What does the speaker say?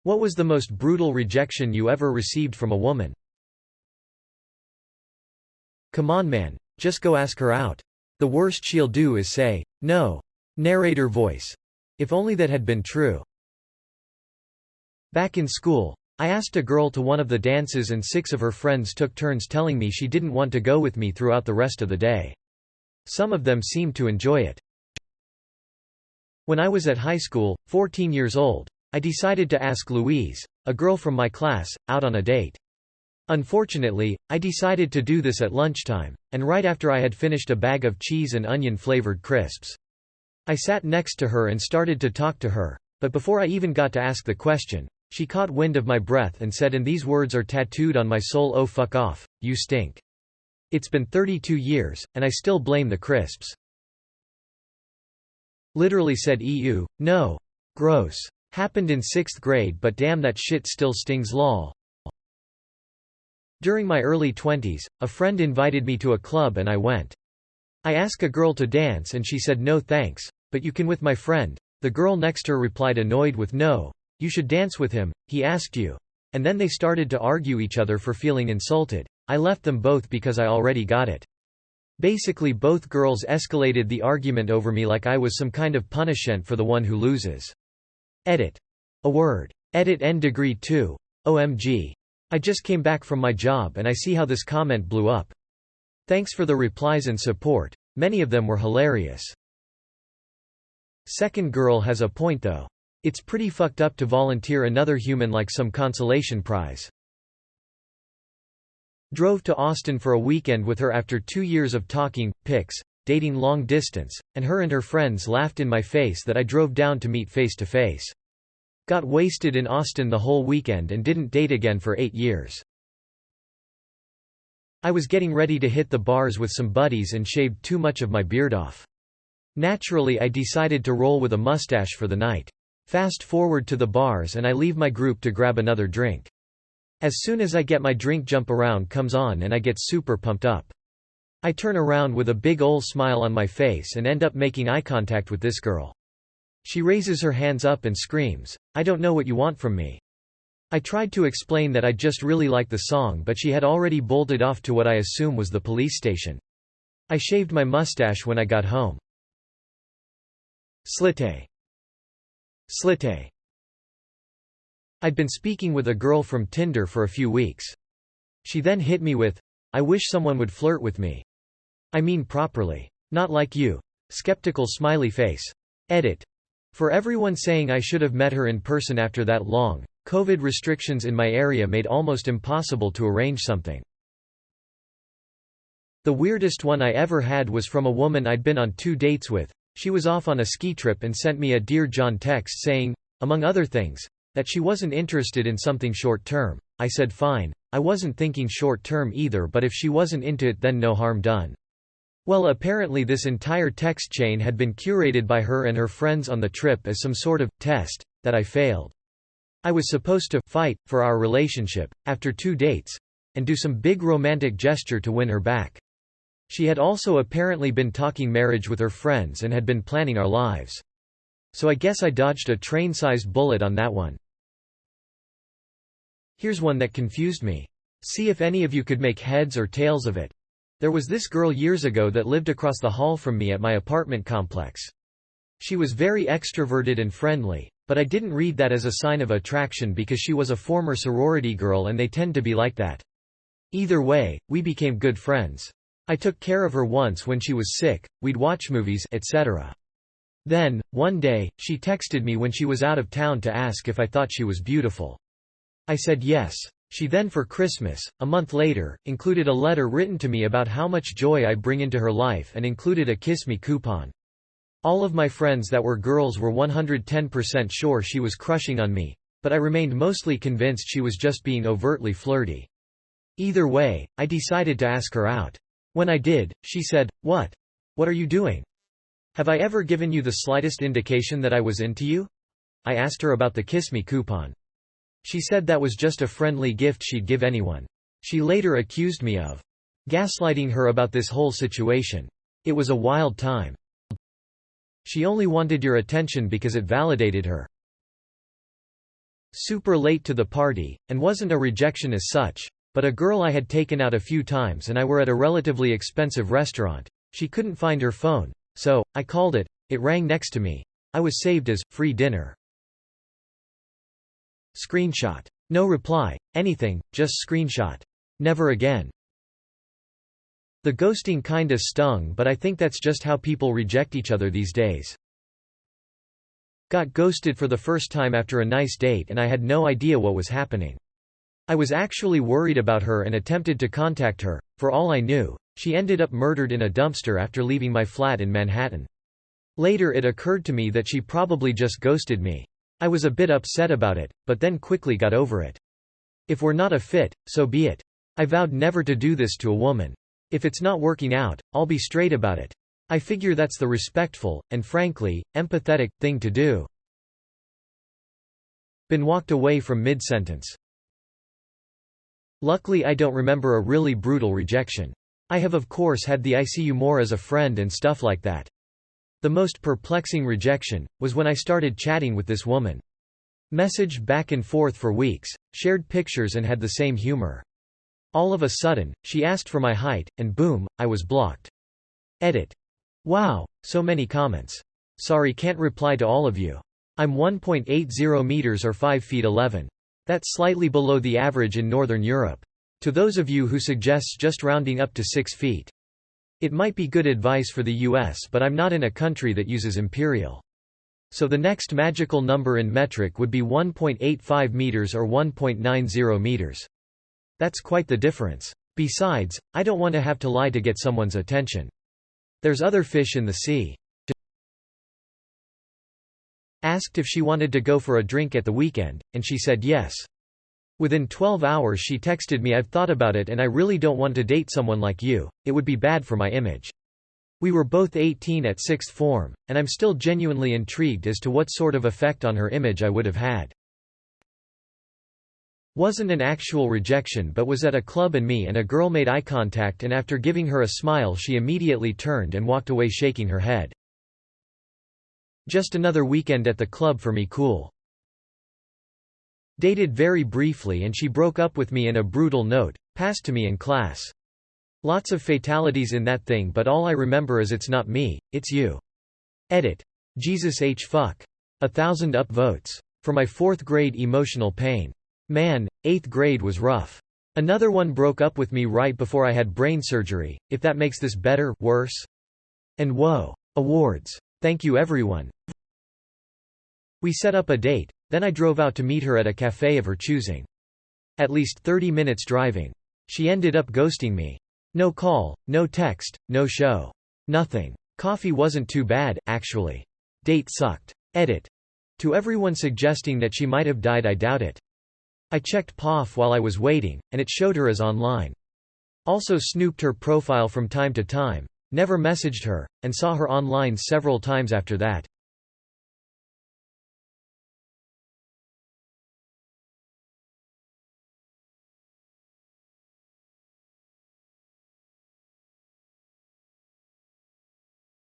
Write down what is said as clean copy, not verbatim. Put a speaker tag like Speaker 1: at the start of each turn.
Speaker 1: What was the most brutal rejection you ever received from a woman? Come on man, just go ask her out. The worst she'll do is say, no. Narrator voice. If only that had been true. Back in school, I asked a girl to one of the dances and 6 of her friends took turns telling me she didn't want to go with me throughout the rest of the day. Some of them seemed to enjoy it. When I was at high school, 14 years old, I decided to ask Louise, a girl from my class, out on a date. Unfortunately, I decided to do this at lunchtime, and right after I had finished a bag of cheese and onion-flavored crisps. I sat next to her and started to talk to her, but before I even got to ask the question, she caught wind of my breath and said, and these words are tattooed on my soul, "Oh fuck off, you stink." It's been 32 years, and I still blame the crisps. Literally said ew, no. Gross. Happened in 6th grade but damn that shit still stings lol. During my early 20s, a friend invited me to a club and I went. I asked a girl to dance and she said no thanks, but you can with my friend. The girl next to her replied annoyed with no, you should dance with him, he asked you. And then they started to argue each other for feeling insulted. I left them both because I already got it. Basically both girls escalated the argument over me like I was some kind of punishment for the one who loses. Edit. A word. Edit N degree 2. OMG. I just came back from my job and I see how this comment blew up. Thanks for the replies and support, many of them were hilarious. Second girl has a point though. It's pretty fucked up to volunteer another human like some consolation prize. Drove to Austin for a weekend with her after 2 years of talking, pics, dating long distance, and her friends laughed in my face that I drove down to meet face to face. Got wasted in Austin the whole weekend and didn't date again for 8 years. I was getting ready to hit the bars with some buddies and shaved too much of my beard off. Naturally I decided to roll with a mustache for the night. Fast forward to the bars and I leave my group to grab another drink. As soon as I get my drink, Jump Around comes on and I get super pumped up. I turn around with a big ol' smile on my face and end up making eye contact with this girl. She raises her hands up and screams, "I don't know what you want from me." I tried to explain that I just really like the song, but she had already bolted off to what I assume was the police station. I shaved my mustache when I got home. Slite. Slite. I'd been speaking with a girl from Tinder for a few weeks. She then hit me with, "I wish someone would flirt with me. I mean properly. Not like you." Skeptical smiley face. Edit. For everyone saying I should have met her in person after that long, COVID restrictions in my area made almost impossible to arrange something. The weirdest one I ever had was from a woman I'd been on 2 dates with. She was off on a ski trip and sent me a Dear John text saying, among other things, that she wasn't interested in something short-term. I said fine, I wasn't thinking short-term either, but if she wasn't into it then no harm done. Well, apparently this entire text chain had been curated by her and her friends on the trip as some sort of test that I failed. I was supposed to fight for our relationship after 2 dates and do some big romantic gesture to win her back. She had also apparently been talking marriage with her friends and had been planning our lives. So I guess I dodged a train-sized bullet on that one. Here's one that confused me. See if any of you could make heads or tails of it. There was this girl years ago that lived across the hall from me at my apartment complex. She was very extroverted and friendly, but I didn't read that as a sign of attraction because she was a former sorority girl and they tend to be like that. Either way, we became good friends. I took care of her once when she was sick, we'd watch movies, etc. Then, one day, she texted me when she was out of town to ask if I thought she was beautiful. I said yes. She then for Christmas, a month later, included a letter written to me about how much joy I bring into her life and included a Kiss Me coupon. All of my friends that were girls were 110% sure she was crushing on me, but I remained mostly convinced she was just being overtly flirty. Either way, I decided to ask her out. When I did, she said, "What? What are you doing? Have I ever given you the slightest indication that I was into you?" I asked her about the Kiss Me coupon. She said that was just a friendly gift she'd give anyone. She later accused me of gaslighting her about this whole situation. It was a wild time. She only wanted your attention because it validated her. Super late to the party, and wasn't a rejection as such, but a girl I had taken out a few times and I were at a relatively expensive restaurant. She couldn't find her phone, so I called it. It rang next to me. I was saved as free dinner. Screenshot. No reply, anything, just screenshot. Never again. The ghosting kinda stung, but I think that's just how people reject each other these days. Got ghosted for the first time after a nice date and I had no idea what was happening. I was actually worried about her and attempted to contact her. For all I knew, she ended up murdered in a dumpster after leaving my flat in Manhattan. Later it occurred to me that she probably just ghosted me. I was a bit upset about it, but then quickly got over it. If we're not a fit, so be it. I vowed never to do this to a woman. If it's not working out, I'll be straight about it. I figure that's the respectful, and frankly, empathetic, thing to do. Been walked away from mid-sentence. Luckily I don't remember a really brutal rejection. I have of course had the "I see you more as a friend" and stuff like that. The most perplexing rejection was when I started chatting with this woman. Messaged back and forth for weeks, shared pictures and had the same humor. All of a sudden, she asked for my height, and boom, I was blocked. Edit. Wow, so many comments. Sorry, can't reply to all of you. I'm 1.80 meters or 5 feet 11. That's slightly below the average in Northern Europe. To those of you who suggests just rounding up to 6 feet. It might be good advice for the US, but I'm not in a country that uses imperial. So the next magical number in metric would be 1.85 meters or 1.90 meters. That's quite the difference. Besides, I don't want to have to lie to get someone's attention. There's other fish in the sea. Asked if she wanted to go for a drink at the weekend, and she said yes. Within 12 hours she texted me, "I've thought about it and I really don't want to date someone like you, it would be bad for my image." We were both 18 at 6th form, and I'm still genuinely intrigued as to what sort of effect on her image I would have had. Wasn't an actual rejection but was at a club and me and a girl made eye contact and after giving her a smile she immediately turned and walked away shaking her head. Just another weekend at the club for me, cool. Dated very briefly and she broke up with me in a brutal note, passed to me in class. Lots of fatalities in that thing but all I remember is it's not me, it's you. Edit. Jesus H. fuck. 1,000 upvotes. For my 4th grade emotional pain. Man, 8th grade was rough. Another one broke up with me right before I had brain surgery, if that makes this better, worse. And whoa. Awards. Thank you everyone. We set up a date, then I drove out to meet her at a cafe of her choosing. At least 30 minutes driving. She ended up ghosting me. No call, no text, no show. Nothing. Coffee wasn't too bad, actually. Date sucked. Edit. To everyone suggesting that she might have died, I doubt it. I checked POF while I was waiting, and it showed her as online. Also snooped her profile from time to time, never messaged her, and saw her online several times after that.